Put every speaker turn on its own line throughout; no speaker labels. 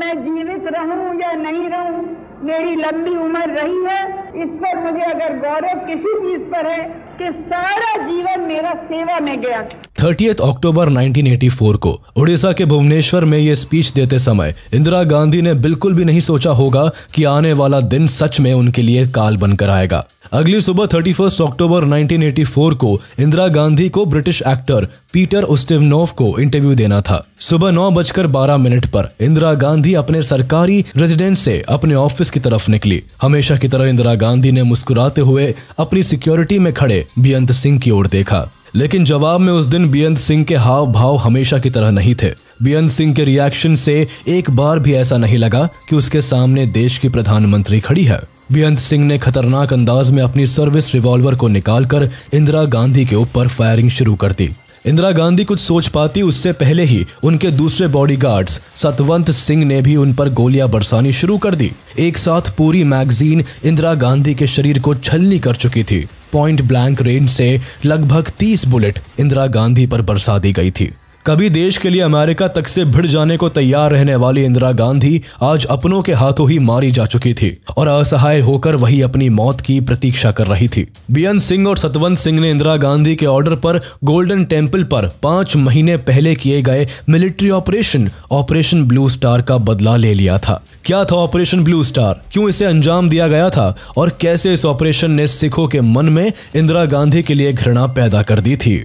मैं जीवित रहूं या नहीं रहूं, मेरी लंबी उम्र रही है, इस पर मुझे अगर गौरव किसी चीज पर है कि सारा जीवन मेरा सेवा में गया।
30 अक्टूबर 1984 को उड़ीसा के भुवनेश्वर में ये स्पीच देते समय इंदिरा गांधी ने बिल्कुल भी नहीं सोचा होगा कि आने वाला दिन सच में उनके लिए काल बनकर आएगा। अगली सुबह 31 अक्टूबर 1984 को इंदिरा गांधी को ब्रिटिश एक्टर पीटर उस्टिवनोव को इंटरव्यू देना था। सुबह 9:12 पर इंदिरा गांधी अपने सरकारी रेजिडेंस से अपने ऑफिस की तरफ निकली। हमेशा की तरह इंदिरा गांधी ने मुस्कुराते हुए अपनी सिक्योरिटी में खड़े बेअंत सिंह की ओर देखा, लेकिन जवाब में उस दिन बेअंत सिंह के हाव भाव हमेशा की तरह नहीं थे। बेअंत सिंह के रिएक्शन से एक बार भी ऐसा नहीं लगा कि उसके सामने देश की प्रधानमंत्री खड़ी है। बेअंत सिंह ने खतरनाक अंदाज में अपनी सर्विस रिवॉल्वर को निकालकर इंदिरा गांधी के ऊपर फायरिंग शुरू कर दी। इंदिरा गांधी कुछ सोच पाती उससे पहले ही उनके दूसरे बॉडीगार्ड्स सतवंत सिंह ने भी उन पर गोलियां बरसानी शुरू कर दी। एक साथ पूरी मैगजीन इंदिरा गांधी के शरीर को छलनी कर चुकी थी। पॉइंट ब्लैंक रेंज से लगभग 30 बुलेट इंदिरा गांधी पर बरसा दी गई थी। कभी देश के लिए अमेरिका तक से भिड़ जाने को तैयार रहने वाली इंदिरा गांधी आज अपनों के हाथों ही मारी जा चुकी थी और असहाय होकर वही अपनी मौत की प्रतीक्षा कर रही थी। बेअंत सिंह और सतवंत सिंह ने इंदिरा गांधी के ऑर्डर पर गोल्डन टेम्पल पर 5 महीने पहले किए गए मिलिट्री ऑपरेशन ब्लू स्टार का बदला ले लिया था। क्या था ऑपरेशन ब्लू स्टार, क्यों इसे अंजाम दिया गया था और कैसे इस ऑपरेशन ने सिखों के मन में इंदिरा गांधी के लिए घृणा पैदा कर दी थी।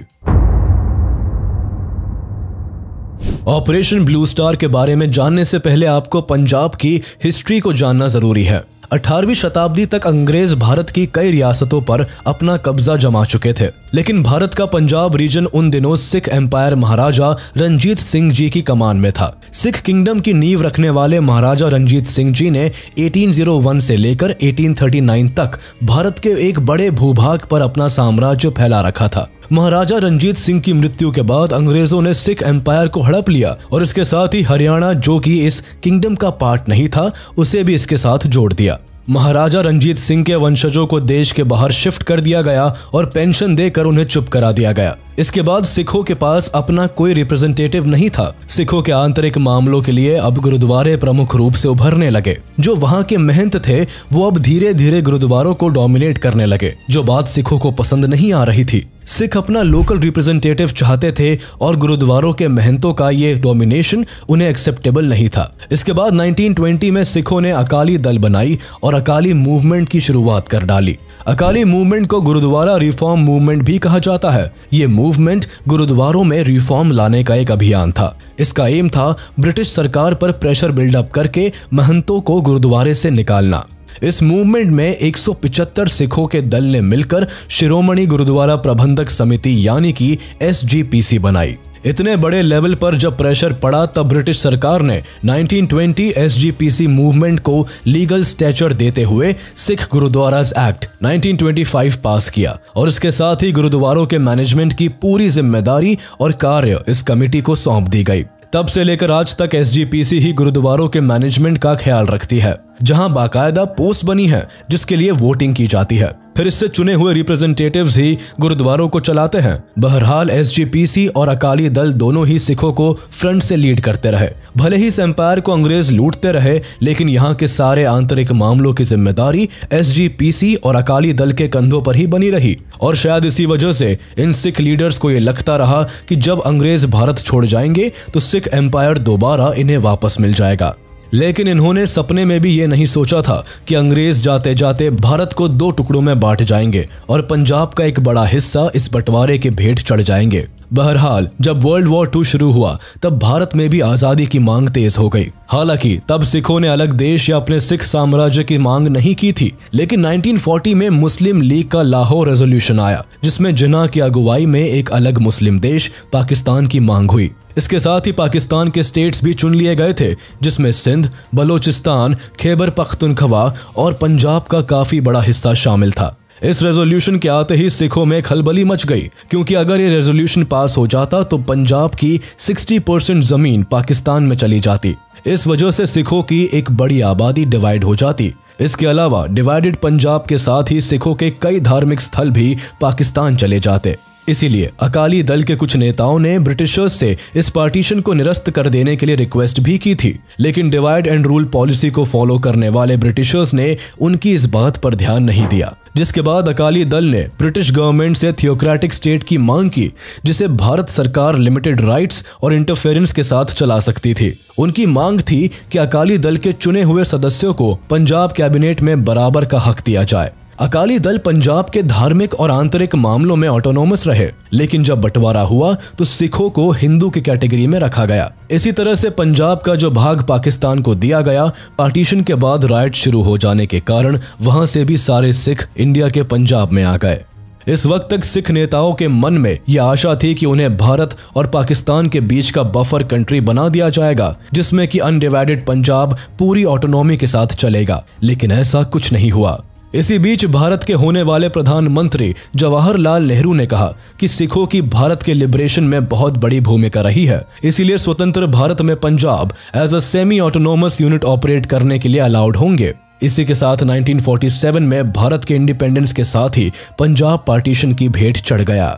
ऑपरेशन ब्लू स्टार के बारे में जानने से पहले आपको पंजाब की हिस्ट्री को जानना जरूरी है। 18वीं शताब्दी तक अंग्रेज भारत की कई रियासतों पर अपना कब्जा जमा चुके थे, लेकिन भारत का पंजाब रीजन उन दिनों सिख एम्पायर महाराजा रणजीत सिंह जी की कमान में था। सिख किंगडम की नींव रखने वाले महाराजा रणजीत सिंह जी ने 1801 से लेकर 1839 तक भारत के एक बड़े भूभाग पर अपना साम्राज्य फैला रखा था। महाराजा रणजीत सिंह की मृत्यु के बाद अंग्रेजों ने सिख एम्पायर को हड़प लिया और इसके साथ ही हरियाणा, जो कि इस किंगडम का पार्ट नहीं था, उसे भी इसके साथ जोड़ दिया। महाराजा रणजीत सिंह के वंशजों को देश के बाहर शिफ्ट कर दिया गया और पेंशन देकर उन्हें चुप करा दिया गया। इसके बाद सिखों के पास अपना कोई रिप्रेजेंटेटिव नहीं था। सिखों के आंतरिक मामलों के लिए अब गुरुद्वारे प्रमुख रूप से उभरने लगे। जो वहां के महंत थे वो अब धीरे धीरे गुरुद्वारों को डोमिनेट करने लगे, जो बात सिखों को पसंद नहीं आ रही थी। सिख अपना लोकल रिप्रेजेंटेटिव चाहते थे और गुरुद्वारों के महंतों का ये डोमिनेशन उन्हें एक्सेप्टेबल नहीं था। इसके बाद 1920 में सिखों ने अकाली दल बनाई और अकाली मूवमेंट की शुरुआत कर डाली। अकाली मूवमेंट को गुरुद्वारा रिफॉर्म मूवमेंट भी कहा जाता है। ये मूवमेंट गुरुद्वारों में रिफॉर्म लाने का एक अभियान था। इसका एम था ब्रिटिश सरकार पर प्रेशर बिल्डअप करके महंतों को गुरुद्वारे से निकालना। इस मूवमेंट में 175 सिखों के दल ने मिलकर शिरोमणि गुरुद्वारा प्रबंधक समिति यानी कि SGPC बनाई। इतने बड़े लेवल पर जब प्रेशर पड़ा तब ब्रिटिश सरकार ने 1920 SGPC मूवमेंट को लीगल स्टेचर देते हुए सिख गुरुद्वारास एक्ट 1925 पास किया और इसके साथ ही गुरुद्वारों के मैनेजमेंट की पूरी जिम्मेदारी और कार्य इस कमेटी को सौंप दी गई। तब से लेकर आज तक SGPC ही गुरुद्वारों के मैनेजमेंट का ख्याल रखती है, जहां बाकायदा पोस्ट बनी है जिसके लिए वोटिंग की जाती है। फिर इससे चुने हुए रिप्रेजेंटेटिव्स ही गुरुद्वारों को चलाते हैं। बहरहाल SGPC और अकाली दल दोनों ही सिखों को फ्रंट से लीड करते रहे। भले ही इस एम्पायर को अंग्रेज लूटते रहे, लेकिन यहाँ के सारे आंतरिक मामलों की जिम्मेदारी SGPC और अकाली दल के कंधों पर ही बनी रही। और शायद इसी वजह से इन सिख लीडर्स को ये लगता रहा कि जब अंग्रेज भारत छोड़ जाएंगे तो सिख एम्पायर दोबारा इन्हें वापस मिल जाएगा। लेकिन इन्होंने सपने में भी ये नहीं सोचा था कि अंग्रेज जाते जाते भारत को 2 टुकड़ों में बांट जाएंगे और पंजाब का एक बड़ा हिस्सा इस बंटवारे के भेंट चढ़ जाएंगे। बहरहाल जब वर्ल्ड वॉर 2 शुरू हुआ तब भारत में भी आजादी की मांग तेज हो गई। हालांकि तब सिखों ने अलग देश या अपने सिख साम्राज्य की मांग नहीं की थी, लेकिन 1940 में मुस्लिम लीग का लाहौर रेजोल्यूशन आया, जिसमें जिन्ना की अगुवाई में एक अलग मुस्लिम देश पाकिस्तान की मांग हुई। इसके साथ ही पाकिस्तान के स्टेट्स भी चुन लिए गए थे, जिसमें सिंध, बलोचिस्तान, खैबर पख्तूनख्वा और पंजाब का काफी बड़ा हिस्सा शामिल था। इस रेजोल्यूशन के आते ही सिखों में खलबली मच गई, क्योंकि अगर ये रेजोल्यूशन पास हो जाता तो पंजाब की 60% जमीन पाकिस्तान में चली जाती। इस वजह से सिखों की एक बड़ी आबादी डिवाइड हो जाती। इसके अलावा डिवाइडेड पंजाब के साथ ही सिखों के कई धार्मिक स्थल भी पाकिस्तान चले जाते। इसीलिए अकाली दल के कुछ नेताओं ने ब्रिटिशर्स से इस पार्टीशन को निरस्त कर देने के लिए रिक्वेस्ट भी की थी, लेकिन डिवाइड एंड रूल पॉलिसी को फॉलो करने वाले ब्रिटिशर्स ने उनकी इस बात पर ध्यान नहीं दिया, जिसके बाद अकाली दल ने ब्रिटिश गवर्नमेंट से थियोक्रेटिक स्टेट की मांग की, जिसे भारत सरकार लिमिटेड राइट्स और इंटरफेरेंस के साथ चला सकती थी। उनकी मांग थी कि अकाली दल के चुने हुए सदस्यों को पंजाब कैबिनेट में बराबर का हक दिया जाए। अकाली दल पंजाब के धार्मिक और आंतरिक मामलों में ऑटोनोमस रहे, लेकिन जब बंटवारा हुआ तो सिखों को हिंदू की कैटेगरी में रखा गया। इसी तरह से पंजाब का जो भाग पाकिस्तान को दिया गया, पार्टीशन के बाद राइट शुरू हो जाने के कारण वहां से भी सारे सिख इंडिया के पंजाब में आ गए। इस वक्त तक सिख नेताओं के मन में यह आशा थी कि उन्हें भारत और पाकिस्तान के बीच का बफर कंट्री बना दिया जाएगा, जिसमें कि अनडिवाइडेड पंजाब पूरी ऑटोनॉमी के साथ चलेगा, लेकिन ऐसा कुछ नहीं हुआ। इसी बीच भारत के होने वाले प्रधानमंत्री जवाहरलाल नेहरू ने कहा कि सिखों की भारत के लिबरेशन में बहुत बड़ी भूमिका रही है, इसीलिए स्वतंत्र भारत में Punjab as a semi autonomous unit operate करने के लिए अलाउड होंगे। इसी के साथ 1947 में भारत के इंडिपेंडेंस के साथ ही पंजाब पार्टीशन की भेंट चढ़ गया।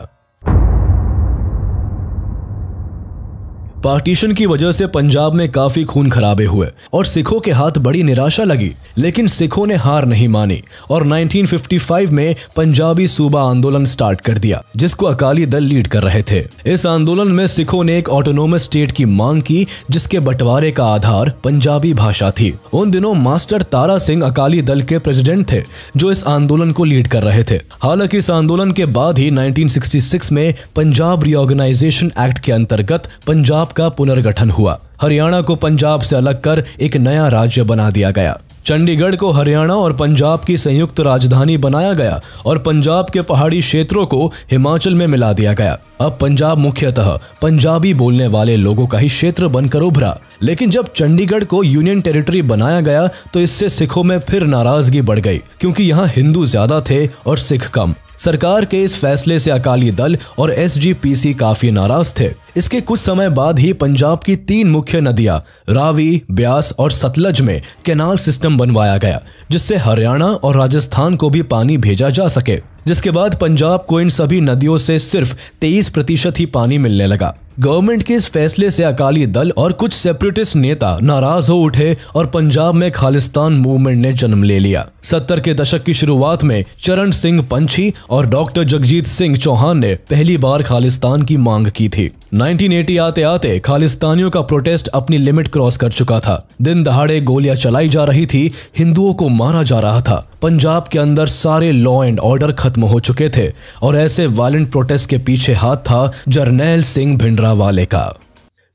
पार्टीशन की वजह से पंजाब में काफी खून खराबे हुए और सिखों के हाथ बड़ी निराशा लगी, लेकिन सिखों ने हार नहीं मानी और 1955 में पंजाबी सूबा आंदोलन स्टार्ट कर दिया, जिसको अकाली दल लीड कर रहे थे। इस आंदोलन में सिखों ने एक ऑटोनोमस स्टेट की मांग की, जिसके बंटवारे का आधार पंजाबी भाषा थी। उन दिनों मास्टर तारा सिंह अकाली दल के प्रेसिडेंट थे, जो इस आंदोलन को लीड कर रहे थे। हालांकि इस आंदोलन के बाद ही 1966 में पंजाब रीऑर्गेनाइजेशन एक्ट के अंतर्गत पंजाब का पुनर्गठन हुआ। हरियाणा को पंजाब से अलग कर एक नया राज्य बना दिया गया। चंडीगढ़ को हरियाणा और पंजाब की संयुक्त राजधानी बनाया गया और पंजाब के पहाड़ी क्षेत्रों को हिमाचल में मिला दिया गया। अब पंजाब मुख्यतः पंजाबी बोलने वाले लोगों का ही क्षेत्र बनकर उभरा। लेकिन जब चंडीगढ़ को यूनियन टेरिटरी बनाया गया तो इससे सिखों में फिर नाराजगी बढ़ गई, क्योंकि यहाँ हिंदू ज्यादा थे और सिख कम। सरकार के इस फैसले से अकाली दल और एसजीपीसी काफी नाराज थे। इसके कुछ समय बाद ही पंजाब की 3 मुख्य नदियां रावी, ब्यास और सतलज में कैनाल सिस्टम बनवाया गया, जिससे हरियाणा और राजस्थान को भी पानी भेजा जा सके। जिसके बाद पंजाब को इन सभी नदियों से सिर्फ 23% ही पानी मिलने लगा। गवर्नमेंट के इस फैसले से अकाली दल और कुछ सेपरेटिस्ट नेता नाराज हो उठे और पंजाब में खालिस्तान मूवमेंट ने जन्म ले लिया। 70 के दशक की शुरुआत में चरण सिंह पंछी और डॉक्टर जगजीत सिंह चौहान ने पहली बार खालिस्तान की मांग की थी। 1980 आते आते खालिस्तानियों का प्रोटेस्ट अपनी लिमिट क्रॉस कर चुका था। दिन दहाड़े गोलियां चलाई जा रही थी, हिंदुओं को मारा जा रहा था। पंजाब के अंदर सारे लॉ एंड ऑर्डर खत्म हो चुके थे और ऐसे वायलेंट प्रोटेस्ट के पीछे हाथ था जरनैल सिंह भिंडरावाले का।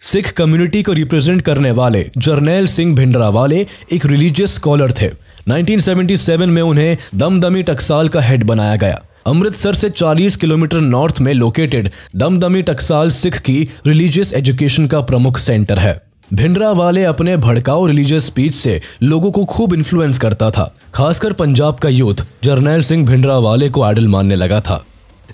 सिख कम्युनिटी को रिप्रेजेंट करने वाले जरनैल सिंह भिंडरावाले एक रिलीजियस स्कॉलर थे। 1977 में उन्हें दमदमी टकसाल का हेड बनाया गया। अमृतसर से 40 किलोमीटर नॉर्थ में लोकेटेड दमदमी टकसाल सिख की रिलीजियस एजुकेशन का प्रमुख सेंटर है। भिंडरावाले अपने भड़काऊ रिलीजियस स्पीच से लोगों को खूब इन्फ्लुएंस करता था। खासकर पंजाब का यूथ जरनैल सिंह भिंडरावाले को आइडल मानने लगा था।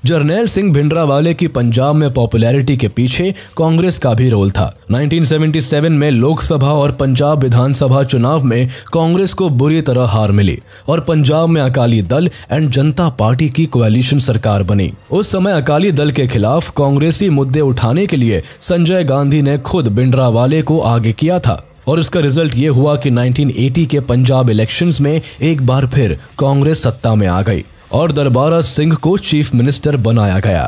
जरनैल सिंह भिंडरावाले की पंजाब में पॉपुलैरिटी के पीछे कांग्रेस का भी रोल था। 1977 में लोकसभा और पंजाब विधानसभा चुनाव में कांग्रेस को बुरी तरह हार मिली और पंजाब में Akali Dal and Janata party की कोएलिशन सरकार बनी। उस समय अकाली दल के खिलाफ कांग्रेसी मुद्दे उठाने के लिए संजय गांधी ने खुद भिंडरावाले को आगे किया था और इसका रिजल्ट ये हुआ कि 1980 के पंजाब इलेक्शंस में एक बार फिर कांग्रेस सत्ता में आ गई और दरबारा सिंह को चीफ मिनिस्टर बनाया गया।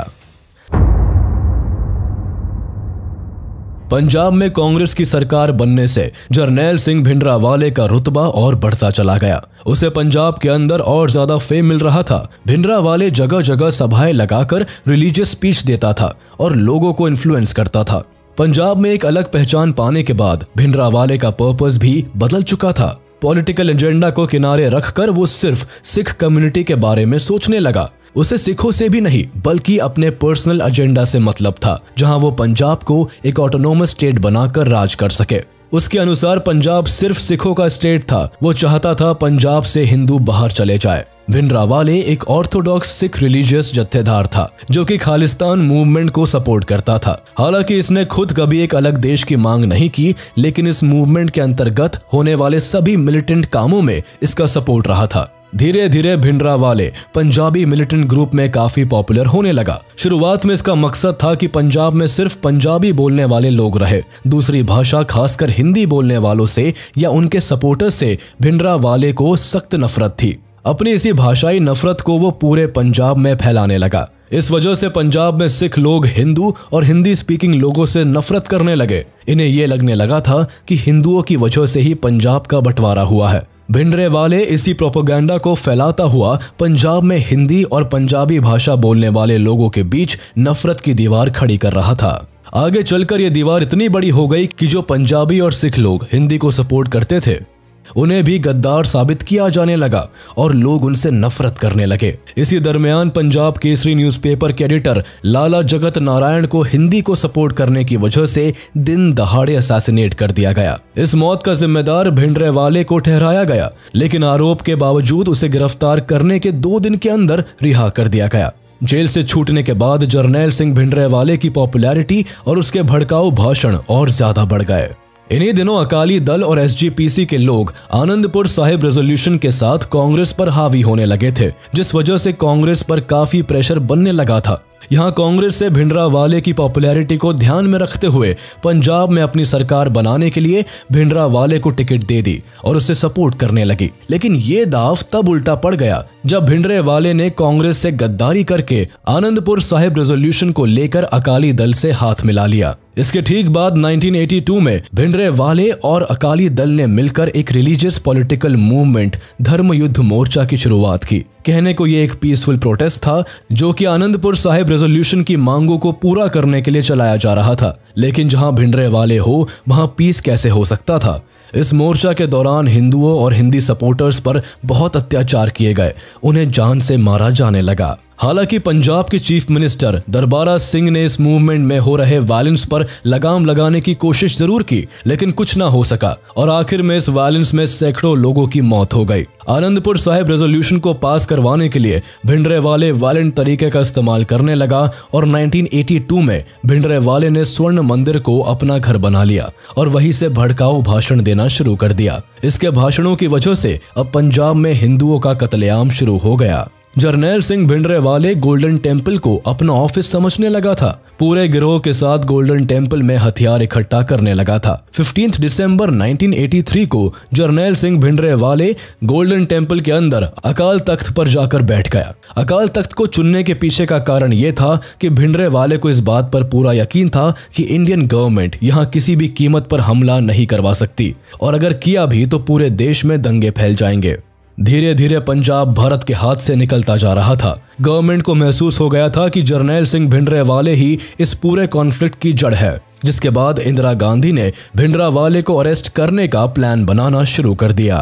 पंजाब में कांग्रेस की सरकार बनने से जरनैल सिंह भिंडरावाले का रुतबा और बढ़ता चला गया। उसे पंजाब के अंदर और ज्यादा फेम मिल रहा था। भिंडरावाले जगह जगह सभाएं लगाकर रिलीजियस स्पीच देता था और लोगों को इन्फ्लुएंस करता था। पंजाब में एक अलग पहचान पाने के बाद भिंडरावाले का पर्पस भी बदल चुका था। पॉलिटिकल एजेंडा को किनारे रखकर वो सिर्फ सिख कम्युनिटी के बारे में सोचने लगा। उसे सिखों से भी नहीं बल्कि अपने पर्सनल एजेंडा से मतलब था, जहां वो पंजाब को एक ऑटोनोमस स्टेट बनाकर राज कर सके। उसके अनुसार पंजाब सिर्फ सिखों का स्टेट था। वो चाहता था पंजाब से हिंदू बाहर चले जाए। भिंडरावाले एक ऑर्थोडॉक्स सिख रिलीजियस जत्थेदार था जो कि खालिस्तान मूवमेंट को सपोर्ट करता था। हालांकि इसने खुद कभी एक अलग देश की मांग नहीं की, लेकिन इस मूवमेंट के अंतर्गत होने वाले सभी मिलिटेंट कामों में इसका सपोर्ट रहा था। धीरे धीरे भिंडरावाले पंजाबी मिलिटेंट ग्रुप में काफी पॉपुलर होने लगा। शुरुआत में इसका मकसद था कि पंजाब में सिर्फ पंजाबी बोलने वाले लोग रहे। दूसरी भाषा खासकर हिंदी बोलने वालों से या उनके सपोर्टर्स से भिंडरावाले को सख्त नफरत थी। अपनी इसी भाषाई नफरत को वो पूरे पंजाब में फैलाने लगा। इस वजह से पंजाब में सिख लोग हिंदू और हिंदी स्पीकिंग लोगों से नफरत करने लगे। इन्हें ये लगने लगा था कि हिंदुओं की वजह से ही पंजाब का बंटवारा हुआ है। भिंडरावाले इसी प्रोपेगेंडा को फैलाता हुआ पंजाब में हिंदी और पंजाबी भाषा बोलने वाले लोगों के बीच नफरत की दीवार खड़ी कर रहा था। आगे चलकर यह दीवार इतनी बड़ी हो गई कि जो पंजाबी और सिख लोग हिंदी को सपोर्ट करते थे उन्हें भी गद्दार साबित किया जाने लगा और लोग उनसे नफरत करने लगे। इसी दरमियान पंजाब केसरी न्यूज़पेपर के एडिटर लाला जगत नारायण को हिंदी को सपोर्ट करने की वजह से दिन दहाड़े असैसिनेट कर दिया गया। इस मौत का जिम्मेदार भिंडरावाले को ठहराया गया, लेकिन आरोप के बावजूद उसे गिरफ्तार करने के 2 दिन के अंदर रिहा कर दिया गया। जेल से छूटने के बाद जरनैल सिंह भिंडरावाले की पॉपुलैरिटी और उसके भड़काऊ भाषण और ज्यादा बढ़ गए। इन्हीं दिनों अकाली दल और एसजीपीसी के लोग आनंदपुर साहिब रेजोल्यूशन के साथ कांग्रेस पर हावी होने लगे थे, जिस वजह से कांग्रेस पर काफी प्रेशर बनने लगा था। यहाँ कांग्रेस से भिंडरावाले की पॉपुलैरिटी को ध्यान में रखते हुए पंजाब में अपनी सरकार बनाने के लिए भिंडरावाले को टिकट दे दी और उसे सपोर्ट करने लगी। लेकिन ये दाव तब उल्टा पड़ गया जब भिंडरावाले ने कांग्रेस से गद्दारी करके आनंदपुर साहिब रेजोल्यूशन को लेकर अकाली दल से हाथ मिला लिया। इसके ठीक बाद 1982 में भिंडरावाले और अकाली दल ने मिलकर एक रिलीजियस पॉलिटिकल मूवमेंट धर्म युद्ध मोर्चा की शुरुआत की। कहने को ये एक पीसफुल प्रोटेस्ट था जो कि आनंदपुर साहिब रेजोल्यूशन की मांगों को पूरा करने के लिए चलाया जा रहा था। लेकिन जहां भिंडरावाले हो वहां पीस कैसे हो सकता था। इस मोर्चा के दौरान हिंदुओं और हिंदी सपोर्टर्स पर बहुत अत्याचार किए गए, उन्हें जान से मारा जाने लगा। हालांकि पंजाब के चीफ मिनिस्टर दरबारा सिंह ने इस मूवमेंट में हो रहे वायलेंस पर लगाम लगाने की कोशिश जरूर की, लेकिन कुछ ना हो सका और आखिर में इस वायलेंस में सैकड़ों लोगों की मौत हो गई। आनंदपुर साहिब रेजोल्यूशन को पास करवाने के लिए भिंडरावाले वायलेंट तरीके का इस्तेमाल करने लगा और 1982 में भिंडरावाले ने स्वर्ण मंदिर को अपना घर बना लिया और वहीं से भड़काऊ भाषण देना शुरू कर दिया। इसके भाषणों की वजह से अब पंजाब में हिंदुओं का कत्लेआम शुरू हो गया। जरनैल सिंह भिंडरावाले गोल्डन टेम्पल को अपना ऑफिस समझने लगा था। पूरे गिरोह के साथ गोल्डन टेम्पल में हथियार इकट्ठा करने लगा था। 15 दिसंबर 1983 को जरनैल सिंह भिंडरावाले गोल्डन टेम्पल के अंदर अकाल तख्त पर जाकर बैठ गया। अकाल तख्त को चुनने के पीछे का कारण यह था कि भिंडरावाले को इस बात पर पूरा यकीन था कि इंडियन गवर्नमेंट यहाँ किसी भी कीमत पर हमला नहीं करवा सकती और अगर किया भी तो पूरे देश में दंगे फैल जाएंगे। धीरे धीरे पंजाब भारत के हाथ से निकलता जा रहा था। गवर्नमेंट को महसूस हो गया था कि जरनैल सिंह भिंडरावाले ही इस पूरे कॉन्फ्लिक्ट की जड़ है, जिसके बाद इंदिरा गांधी ने भिंडरावाले को अरेस्ट करने का प्लान बनाना शुरू कर दिया।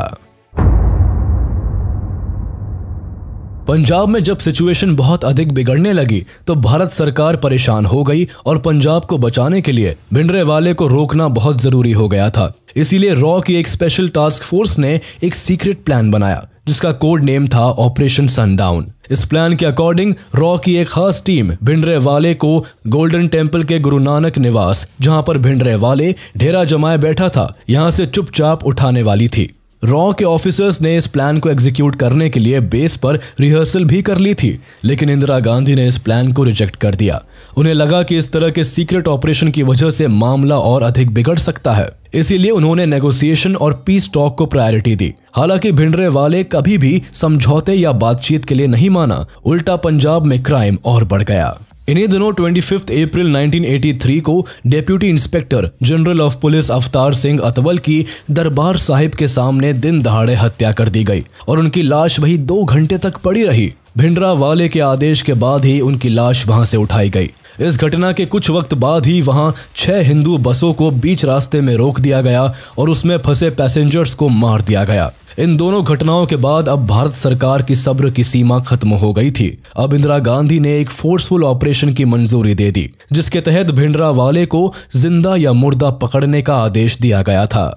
पंजाब में जब सिचुएशन बहुत अधिक बिगड़ने लगी तो भारत सरकार परेशान हो गई और पंजाब को बचाने के लिए भिंडरावाले को रोकना बहुत जरूरी हो गया था। इसीलिए रॉ की एक स्पेशल टास्क फोर्स ने एक सीक्रेट प्लान बनाया जिसका कोड नेम था ऑपरेशन सनडाउन। इस प्लान के अकॉर्डिंग रॉ की एक खास टीम भिंडरावाले को गोल्डन टेम्पल के गुरु नानक निवास, जहां पर भिंडरावाले डेरा जमाए बैठा था, यहां से चुपचाप उठाने वाली थी। रॉ के ऑफिसर्स ने इस प्लान को एग्जीक्यूट करने के लिए बेस पर रिहर्सल भी कर ली थी, लेकिन इंदिरा गांधी ने इस प्लान को रिजेक्ट कर दिया। उन्हें लगा कि इस तरह के सीक्रेट ऑपरेशन की वजह से मामला और अधिक बिगड़ सकता है, इसीलिए उन्होंने नेगोशिएशन और पीस टॉक को प्रायोरिटी दी। हालांकि भिंडरावाले कभी भी समझौते या बातचीत के लिए नहीं माना, उल्टा पंजाब में क्राइम और बढ़ गया। इन्हीं दिनों 25 अप्रैल 1983 को deputy inspector general of police Avtar Singh अतवल की दरबार साहिब के सामने दिन दहाड़े हत्या कर दी गई और उनकी लाश वही 2 घंटे तक पड़ी रही। भिंडरावाले के आदेश के बाद ही उनकी लाश वहां से उठाई गई। इस घटना के कुछ वक्त बाद ही वहां 6 हिंदू बसों को बीच रास्ते में रोक दिया गया और उसमें फंसे पैसेंजर्स को मार दिया गया। इन दोनों घटनाओं के बाद अब भारत सरकार की सब्र की सीमा खत्म हो गई थी। अब इंदिरा गांधी ने एक फोर्सफुल ऑपरेशन की मंजूरी दे दी, जिसके तहत भिंडरावाले को जिंदा या मुर्दा पकड़ने का आदेश दिया गया था।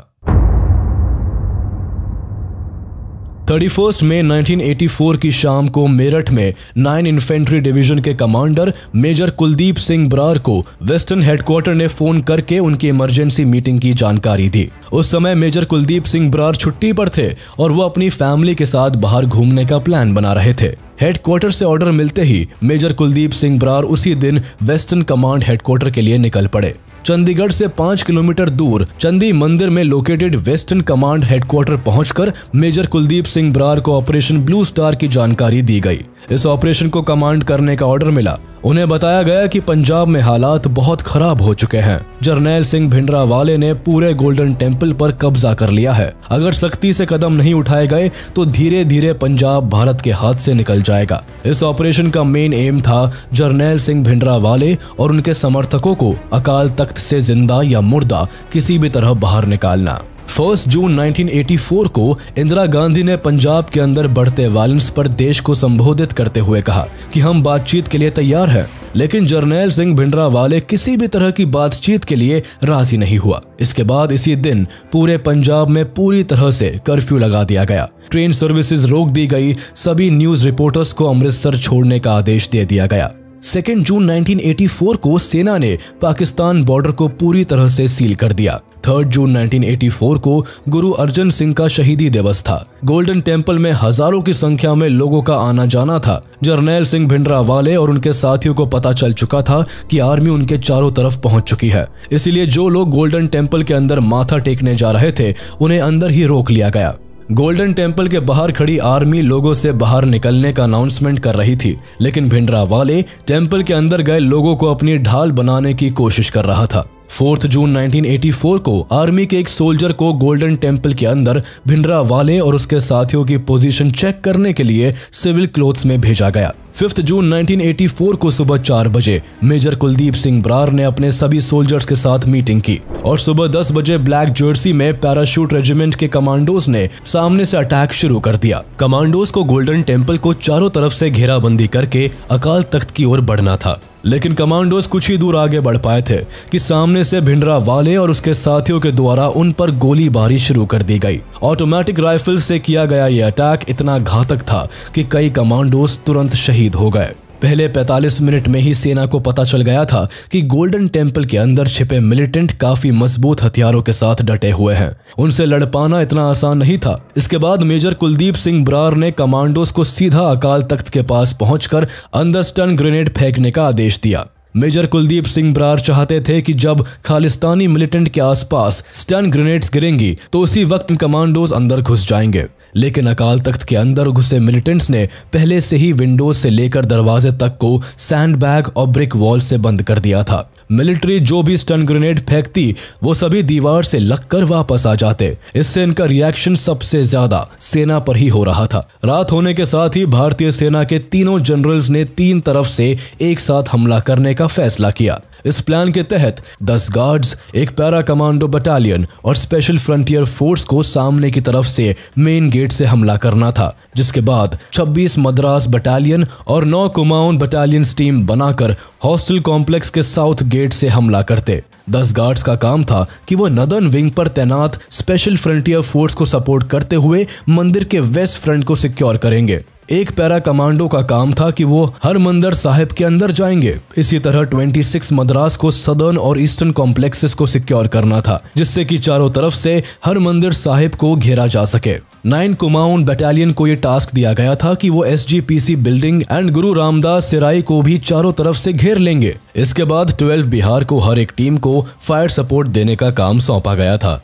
31 मई 1984 की शाम को मेरठ में 9 इन्फेंट्री डिवीजन के कमांडर मेजर कुलदीप सिंह बरार को वेस्टर्न हेडक्वार्टर ने फोन करके उनकी इमरजेंसी मीटिंग की जानकारी दी। उस समय मेजर कुलदीप सिंह बरार छुट्टी पर थे और वो अपनी फैमिली के साथ बाहर घूमने का प्लान बना रहे थे। हेडक्वार्टर से ऑर्डर मिलते ही मेजर कुलदीप सिंह बरार उसी दिन वेस्टर्न कमांड हेडक्वार्टर के लिए निकल पड़े। चंडीगढ़ से 5 किलोमीटर दूर चंदी मंदिर में लोकेटेड वेस्टर्न कमांड हेडक्वार्टर पहुंचकर मेजर कुलदीप सिंह बरार को ऑपरेशन ब्लू स्टार की जानकारी दी गई। इस ऑपरेशन को कमांड करने का ऑर्डर मिला। उन्हें बताया गया कि पंजाब में हालात बहुत खराब हो चुके हैं। जरनैल सिंह भिंडरावाले ने पूरे गोल्डन टेम्पल पर कब्जा कर लिया है। अगर सख्ती से कदम नहीं उठाए गए तो धीरे धीरे पंजाब भारत के हाथ से निकल जाएगा। इस ऑपरेशन का मेन एम था जरनैल सिंह भिंडरावाले और उनके समर्थकों को अकाल तख्त से जिंदा या मुर्दा किसी भी तरह बाहर निकालना। 1 जून 1984 को इंदिरा गांधी ने पंजाब के अंदर बढ़ते वायलेंस पर देश को संबोधित करते हुए कहा कि हम बातचीत के लिए तैयार हैं, लेकिन जरनैल सिंह भिंडरावाले किसी भी तरह की बातचीत के लिए राजी नहीं हुआ। इसके बाद इसी दिन पूरे पंजाब में पूरी तरह से कर्फ्यू लगा दिया गया। ट्रेन सर्विसेज रोक दी गई। सभी न्यूज रिपोर्टर्स को अमृतसर छोड़ने का आदेश दे दिया गया। 2 जून 1984 को सेना ने पाकिस्तान बॉर्डर को पूरी तरह से सील कर दिया। 3 जून 1984 को गुरु अर्जन सिंह का शहीदी दिवस था। गोल्डन टेम्पल में हजारों की संख्या में लोगों का आना जाना था। जरनैल सिंह भिंडरावाले और उनके साथियों को पता चल चुका था कि आर्मी उनके चारों तरफ पहुंच चुकी है, इसलिए जो लोग गोल्डन टेम्पल के अंदर माथा टेकने जा रहे थे उन्हें अंदर ही रोक लिया गया। गोल्डन टेम्पल के बाहर खड़ी आर्मी लोगों से बाहर निकलने का अनाउंसमेंट कर रही थी, लेकिन भिंडरावाले टेम्पल के अंदर गए लोगों को अपनी ढाल बनाने की कोशिश कर रहा था। 4 जून 1984 को आर्मी के एक सोल्जर को गोल्डन टेम्पल के अंदर भिंडरावाले और उसके साथियों की पोजीशन चेक करने के लिए सिविल क्लोथ्स में भेजा गया। 5 जून 1984 को सुबह 4 बजे मेजर कुलदीप सिंह बरार ने अपने सभी सोल्जर्स के साथ मीटिंग की और सुबह 10 बजे ब्लैक जर्सी में पैराशूट रेजिमेंट के कमांडोज ने सामने से अटैक शुरू कर दिया। कमांडोज को गोल्डन टेम्पल को चारों तरफ से घेराबंदी करके अकाल तख्त की ओर बढ़ना था, लेकिन कमांडोज कुछ ही दूर आगे बढ़ पाए थे कि सामने से भिंडरावाले और उसके साथियों के द्वारा उन पर गोलीबारी शुरू कर दी गई। ऑटोमेटिक राइफल से किया गया यह अटैक इतना घातक था कि कई कमांडोज तुरंत शहीद हो गए। पहले 45 मिनट में ही सेना को पता चल गया था कि गोल्डन टेम्पल के अंदर छिपे मिलिटेंट काफी मजबूत हथियारों के साथ डटे हुए हैं। उनसे लड़ पाना इतना आसान नहीं था। इसके बाद मेजर कुलदीप सिंह बरार ने कमांडोज को सीधा अकाल तख्त के पास पहुंचकर अंदर स्टन ग्रेनेड फेंकने का आदेश दिया। मेजर कुलदीप सिंह बरार चाहते थे कि जब खालिस्तानी मिलिटेंट के आसपास स्टन ग्रेनेड्स गिरेंगी तो उसी वक्त कमांडोज अंदर घुस जाएंगे, लेकिन अकाल तख्त के अंदर घुसे मिलिटेंट्स ने पहले से ही विंडोज से लेकर दरवाजे तक को सैंडबैग और ब्रिक वॉल से बंद कर दिया था। मिलिट्री जो भी स्टन ग्रेनेड फेंकती वो सभी दीवार से लगकर वापस आ जाते। इससे इनका रिएक्शन सबसे ज्यादा सेना पर ही हो रहा था। रात होने के साथ ही भारतीय सेना के तीनों जनरल्स ने 3 तरफ से एक साथ हमला करने का फैसला किया। इस प्लान के तहत 10 गार्ड्स, एक पैरा कमांडो बटालियन और स्पेशल फ्रंटियर फोर्स को सामने की तरफ से मेन गेट से हमला करना था, जिसके बाद 26 मद्रास बटालियन और 9 कुमाऊन बटालियंस टीम बनाकर हॉस्टल कॉम्प्लेक्स के साउथ गेट से हमला करते। 10 गार्ड्स का काम था कि वो नदर्न विंग पर तैनात स्पेशल फ्रंटियर फोर्स को सपोर्ट करते हुए मंदिर के वेस्ट फ्रंट को सिक्योर करेंगे। एक पैरा कमांडो का काम था कि वो हरमंदिर साहिब के अंदर जाएंगे। इसी तरह 26 मद्रास को सदर्न और ईस्टर्न कॉम्प्लेक्सेस को सिक्योर करना था, जिससे कि चारों तरफ से हरमंदिर साहिब को घेरा जा सके। 9 कुमाऊन बटालियन को ये टास्क दिया गया था कि वो SGPC बिल्डिंग एंड गुरु रामदास सिराई को भी चारों तरफ से घेर लेंगे। इसके बाद 12 बिहार को हर एक टीम को फायर सपोर्ट देने का काम सौंपा गया था।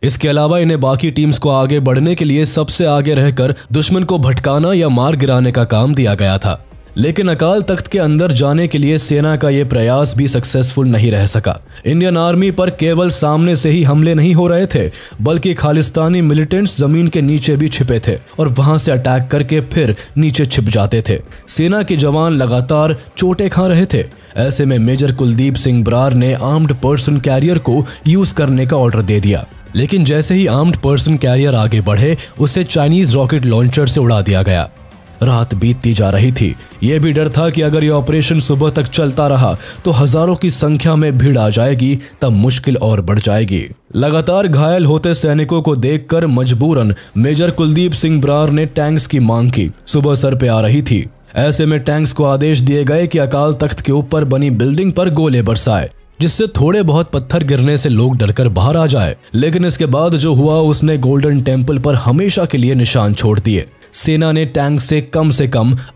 इसके अलावा इन्हें बाकी टीम्स को आगे बढ़ने के लिए सबसे आगे रहकर दुश्मन को भटकाना या मार गिराने का काम दिया गया था। लेकिन अकाल तख्त के अंदर जाने के लिए सेना का ये प्रयास भी सक्सेसफुल नहीं रह सका। इंडियन आर्मी पर केवल सामने से ही हमले नहीं हो रहे थे, बल्कि खालिस्तानी मिलिटेंट्स जमीन के नीचे भी छिपे थे और वहां से अटैक करके फिर नीचे छिप जाते थे। सेना के जवान लगातार चोटें खा रहे थे। ऐसे में मेजर कुलदीप सिंह बरार ने आर्म्ड पर्सन कैरियर को यूज करने का ऑर्डर दे दिया, लेकिन जैसे ही आर्म्ड पर्सन कैरियर आगे बढ़े उसे चाइनीज रॉकेट लॉन्चर से उड़ा दिया गया। रात बीतती जा रही थी। यह भी डर था कि अगर यह ऑपरेशन सुबह तक चलता रहा तो हजारों की संख्या में भीड़ आ जाएगी, तब मुश्किल और बढ़ जाएगी। लगातार घायल होते सैनिकों को देखकर मजबूरन मेजर कुलदीप सिंह बरार ने टैंक्स की मांग की। सुबह सर पे आ रही थी। ऐसे में टैंक्स को आदेश दिए गए कि अकाल तख्त के ऊपर बनी बिल्डिंग पर गोले बरसाए, जिससे थोड़े बहुत पत्थर गिरने से लोग डरकर बाहर आ जाए। लेकिन इसके बाद जो हुआ उसने गोल्डन टेम्पल पर हमेशा के लिए निशान छोड़ दिए। सेना ने टैंक से कम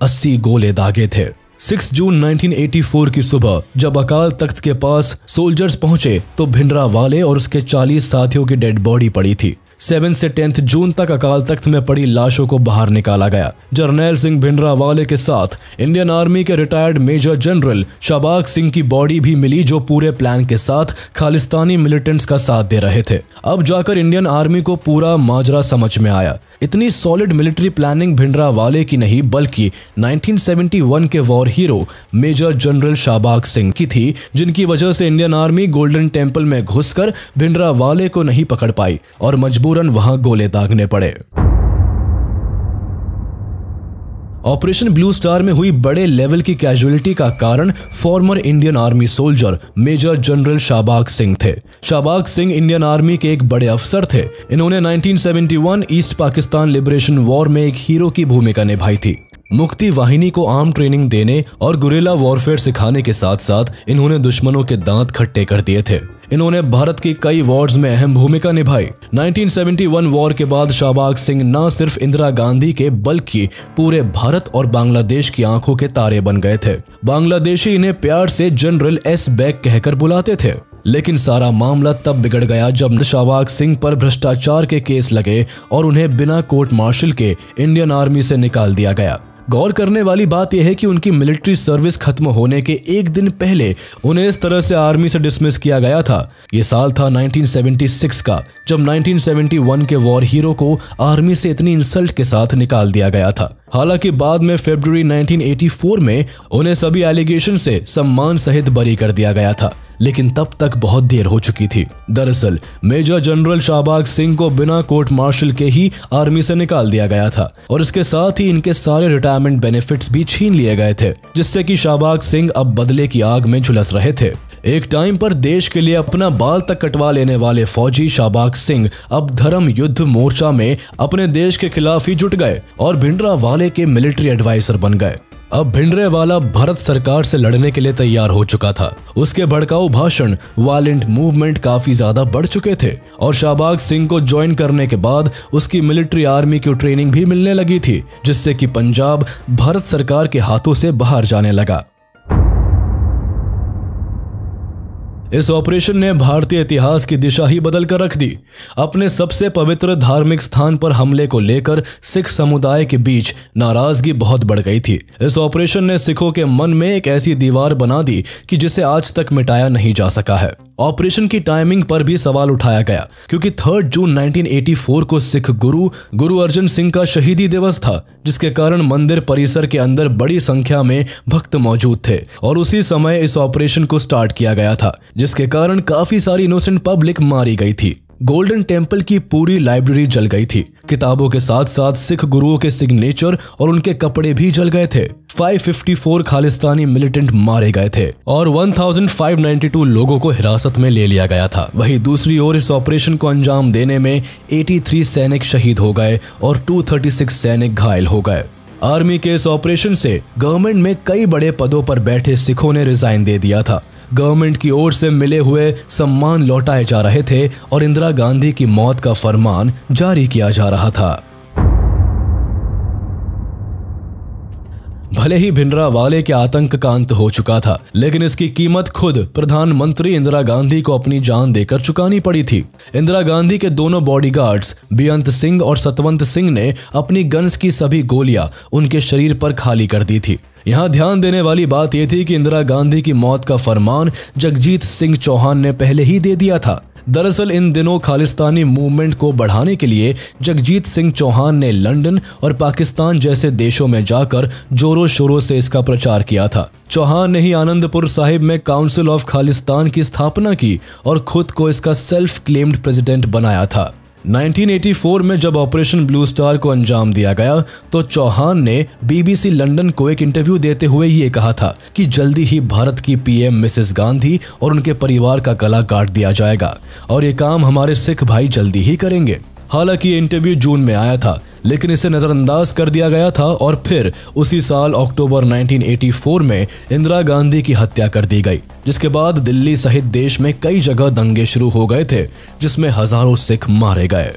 80 गोले दागे थे। 6 जून 1984 की सुबह जब अकाल तख्त के पास सोल्जर्स पहुंचे तो भिंडरावाले और उसके 40 साथियों की डेड बॉडी पड़ी थी। 7 से 10 जून तक अकाल तख्त में पड़ी लाशों को बाहर निकाला गया। जरनैल सिंह भिंडरावाले के साथ इंडियन आर्मी के retired major general Shabeg Singh की बॉडी भी मिली, जो पूरे प्लान के साथ खालिस्तानी मिलिटेंट्स का साथ दे रहे थे। अब जाकर इंडियन आर्मी को पूरा माजरा समझ में आया। इतनी सॉलिड मिलिट्री प्लानिंग भिंडरावाले की नहीं बल्कि 1971 के war hero major general Shabeg Singh की थी, जिनकी वजह से इंडियन आर्मी गोल्डन टेम्पल में घुसकर भिंडरावाले को नहीं पकड़ पाई और मजबूरन वहां गोले दागने पड़े। ऑपरेशन ब्लू स्टार में हुई बड़े लेवल की कैजुअलिटी का कारण former Indian army soldier major general Shabeg Singh थे। शाबाग सिंह इंडियन आर्मी के एक बड़े अफसर थे। इन्होंने 1971 ईस्ट पाकिस्तान लिबरेशन वॉर में एक हीरो की भूमिका निभाई थी। मुक्ति वाहिनी को आर्म ट्रेनिंग देने और गुरिल्ला वॉरफेयर सिखाने के साथ साथ इन्होंने दुश्मनों के दांत खट्टे कर दिए थे। इन्होंने भारत की कई वॉर्स में अहम भूमिका निभाई। 1971 वॉर के बाद शाबाग सिंह न सिर्फ इंदिरा गांधी के बल्कि पूरे भारत और बांग्लादेश की आंखों के तारे बन गए थे। बांग्लादेशी इन्हें प्यार से जनरल एस बैग कहकर बुलाते थे। लेकिन सारा मामला तब बिगड़ गया जब शाबाग सिंह पर भ्रष्टाचार के केस लगे और उन्हें बिना कोर्ट मार्शल के इंडियन आर्मी से निकाल दिया गया। गौर करने वाली बात यह है कि उनकी मिलिट्री सर्विस खत्म होने के एक दिन पहले उन्हें इस तरह से आर्मी से डिसमिस किया गया था। ये साल था 1976 का, जब 1971 के वॉर हीरो को आर्मी से इतनी इंसल्ट के साथ निकाल दिया गया था। हालांकि बाद में फरवरी 1984 में उन्हें सभी एलिगेशन से सम्मान सहित बरी कर दिया गया था, लेकिन तब तक बहुत देर हो चुकी थी। दरअसल मेजर जनरल शाबाग सिंह को बिना कोर्ट मार्शल के ही आर्मी से निकाल दिया गया था और इसके साथ ही इनके सारे रिटायरमेंट बेनिफिट्स भी छीन लिए गए थे, जिससे कि शाबाग सिंह अब बदले की आग में झुलस रहे थे। एक टाइम पर देश के लिए अपना बाल तक कटवा लेने वाले फौजी शाबाग सिंह अब धर्म युद्ध मोर्चा में अपने देश के खिलाफ ही जुट गए और भिंडरावाले के मिलिट्री एडवाइजर बन गए। अब भिंडरावाला भारत सरकार से लड़ने के लिए तैयार हो चुका था। उसके भड़काऊ भाषण, वायलेंट मूवमेंट काफी ज्यादा बढ़ चुके थे और शाबाग सिंह को ज्वाइन करने के बाद उसकी मिलिट्री आर्मी की ट्रेनिंग भी मिलने लगी थी, जिससे कि पंजाब भारत सरकार के हाथों से बाहर जाने लगा। इस ऑपरेशन ने भारतीय इतिहास की दिशा ही बदल कर रख दी। अपने सबसे पवित्र धार्मिक स्थान पर हमले को लेकर सिख समुदाय के बीच नाराजगी बहुत बढ़ गई थी। इस ऑपरेशन ने सिखों के मन में एक ऐसी दीवार बना दी कि जिसे आज तक मिटाया नहीं जा सका है। ऑपरेशन की टाइमिंग पर भी सवाल उठाया गया, क्योंकि 3 जून 1984 को सिख गुरु अर्जन सिंह का शहीदी दिवस था, जिसके कारण मंदिर परिसर के अंदर बड़ी संख्या में भक्त मौजूद थे और उसी समय इस ऑपरेशन को स्टार्ट किया गया था, जिसके कारण काफी सारी इनोसेंट पब्लिक मारी गई थी। गोल्डन टेम्पल की पूरी लाइब्रेरी जल गई थी। किताबों के साथ साथ सिख गुरुओं के सिग्नेचर और उनके कपड़े भी जल गए थे। 554 खालिस्तानी मिलिटेंट मारे गए थे और 1592 लोगों को हिरासत में ले लिया गया था। वहीं दूसरी ओर इस ऑपरेशन को अंजाम देने में 83 सैनिक शहीद हो गए और 236 सैनिक घायल हो गए। आर्मी के इस ऑपरेशन से गवर्नमेंट में कई बड़े पदों पर बैठे सिखों ने रिजाइन दे दिया था। गवर्नमेंट की ओर से मिले हुए सम्मान लौटाए जा रहे थे और इंदिरा गांधी की मौत का फरमान जारी किया जा रहा था। भले ही भिंडरावाले के आतंक का अंत हो चुका था, लेकिन इसकी कीमत खुद प्रधानमंत्री इंदिरा गांधी को अपनी जान देकर चुकानी पड़ी थी। इंदिरा गांधी के दोनों बॉडीगार्ड्स बेअंत सिंह और सतवंत सिंह ने अपनी गन्स की सभी गोलियां उनके शरीर पर खाली कर दी थी। यहाँ ध्यान देने वाली बात यह थी कि इंदिरा गांधी की मौत का फरमान जगजीत सिंह चौहान ने पहले ही दे दिया था। दरअसल इन दिनों खालिस्तानी मूवमेंट को बढ़ाने के लिए जगजीत सिंह चौहान ने लंदन और पाकिस्तान जैसे देशों में जाकर जोरों शोरों से इसका प्रचार किया था। चौहान ने ही आनंदपुर साहिब में काउंसिल ऑफ खालिस्तान की स्थापना की और खुद को इसका सेल्फ क्लेम्ड प्रेसिडेंट बनाया था। 1984 में जब ऑपरेशन ब्लू स्टार को अंजाम दिया गया तो चौहान ने BBC लंदन को एक इंटरव्यू देते हुए ये कहा था कि जल्दी ही भारत की PM मिसेस गांधी और उनके परिवार का गला काट दिया जाएगा और ये काम हमारे सिख भाई जल्दी ही करेंगे। हालांकि ये इंटरव्यू जून में आया था, लेकिन इसे नजरअंदाज कर दिया गया था और फिर उसी साल अक्टूबर 1984 में इंदिरा गांधी की हत्या कर दी गई, जिसके बाद दिल्ली सहित देश में कई जगह दंगे शुरू हो गए थे जिसमें हजारों सिख मारे गए।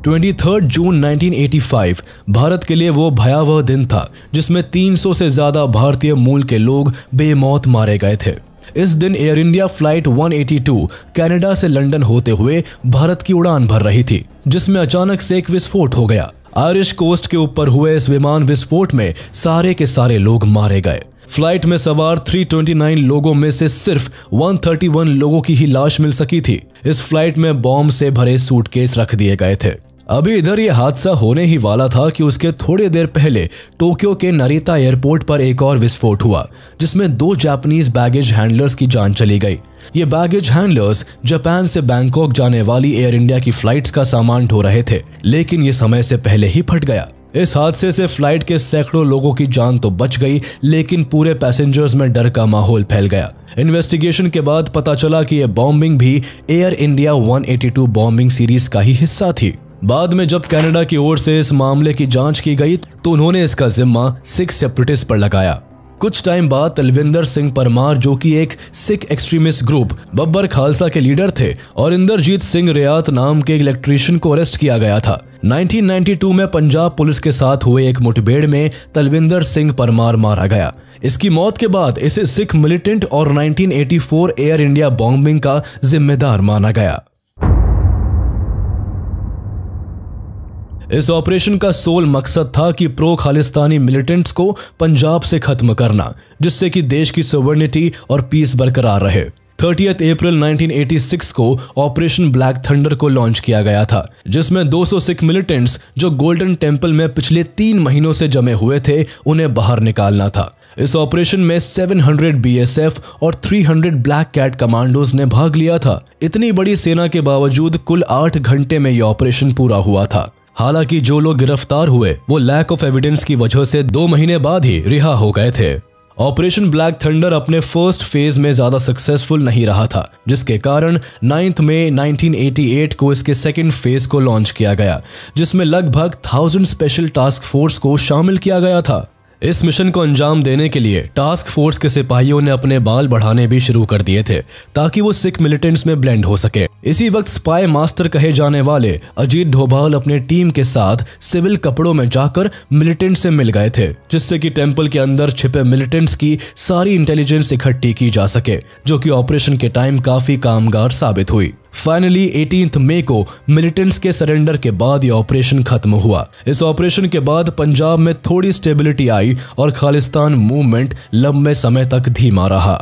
23 जून 1985 भारत के लिए वो भयावह दिन था जिसमें 300 से ज्यादा भारतीय मूल के लोग बेमौत मारे गए थे। इस दिन एयर इंडिया फ्लाइट 182 कनाडा से लंदन होते हुए भारत की उड़ान भर रही थी, जिसमें अचानक से एक विस्फोट हो गया। आयरिश कोस्ट के ऊपर हुए इस विमान विस्फोट में सारे के सारे लोग मारे गए। फ्लाइट में सवार 329 लोगों में से सिर्फ 131 लोगों की ही लाश मिल सकी थी। इस फ्लाइट में बॉम्ब से भरे सूटकेस रख दिए गए थे। अभी इधर ये हादसा होने ही वाला था कि उसके थोड़ी देर पहले टोक्यो के नरिता एयरपोर्ट पर एक और विस्फोट हुआ, जिसमें 2 जापानीज बैगेज हैंडलर्स की जान चली गई। ये बैगेज हैंडलर्स जापान से बैंकॉक जाने वाली एयर इंडिया की फ्लाइट्स का सामान ढो रहे थे, लेकिन ये समय से पहले ही फट गया। इस हादसे से फ्लाइट के सैकड़ों लोगों की जान तो बच गई, लेकिन पूरे पैसेंजर्स में डर का माहौल फैल गया। इन्वेस्टिगेशन के बाद पता चला कि यह बॉम्बिंग भी एयर इंडिया 182 बॉम्बिंग सीरीज का ही हिस्सा थी। बाद में जब कनाडा की ओर से इस मामले की जांच की गई तो उन्होंने इसका जिम्मा सिख सेपरेटिस्ट पर लगाया। कुछ टाइम बाद तलविंदर सिंह परमार, जो कि एक सिख एक्सट्रीमिस्ट ग्रुप बब्बर खालसा के लीडर थे, और इंदरजीत सिंह रियात नाम के इलेक्ट्रीशियन को अरेस्ट किया गया था। 1992 में पंजाब पुलिस के साथ हुए एक मुठभेड़ में तलविंदर सिंह परमार मारा गया। इसकी मौत के बाद इसे सिख मिलिटेंट और 1984 एयर इंडिया बॉम्बिंग का जिम्मेदार माना गया। इस ऑपरेशन का सोल मकसद था कि प्रो खालिस्तानी मिलिटेंट्स को पंजाब से खत्म करना, जिससे कि देश की सॉवरेनिटी और पीस बरकरार रहे। 30 अप्रैल 1986 को ऑपरेशन ब्लैक थंडर को लॉन्च किया गया था, जिसमें 200 सिख मिलिटेंट्स जो गोल्डन टेम्पल में पिछले 3 महीनों से जमे हुए थे, उन्हें बाहर निकालना था। इस ऑपरेशन में 700 BSF और 300 ब्लैक कैट कमांडोज ने भाग लिया था। इतनी बड़ी सेना के बावजूद कुल 8 घंटे में यह ऑपरेशन पूरा हुआ था। हालांकि जो लोग गिरफ्तार हुए वो लैक ऑफ एविडेंस की वजह से 2 महीने बाद ही रिहा हो गए थे। ऑपरेशन ब्लैक थंडर अपने फर्स्ट फेज में ज्यादा सक्सेसफुल नहीं रहा था, जिसके कारण 9 मई 1988 को इसके सेकंड फेज को लॉन्च किया गया, जिसमें लगभग 1000 स्पेशल टास्क फोर्स को शामिल किया गया था। इस मिशन को अंजाम देने के लिए टास्क फोर्स के सिपाहियों ने अपने बाल बढ़ाने भी शुरू कर दिए थे ताकि वो सिख मिलिटेंट्स में ब्लेंड हो सके। इसी वक्त स्पाई मास्टर कहे जाने वाले अजीत डोभाल अपने टीम के साथ सिविल कपड़ों में जाकर मिलिटेंट से मिल गए थे, जिससे कि टेंपल के अंदर छिपे मिलिटेंट्स की सारी इंटेलिजेंस इकट्ठी की जा सके, जो कि ऑपरेशन के टाइम काफी कामगार साबित हुई। फाइनली 18 मई को मिलिटेंट्स के सरेंडर के बाद यह ऑपरेशन खत्म हुआ। इस ऑपरेशन के बाद पंजाब में थोड़ी स्टेबिलिटी आई और खालिस्तान मूवमेंट लंबे समय तक धीमा रहा।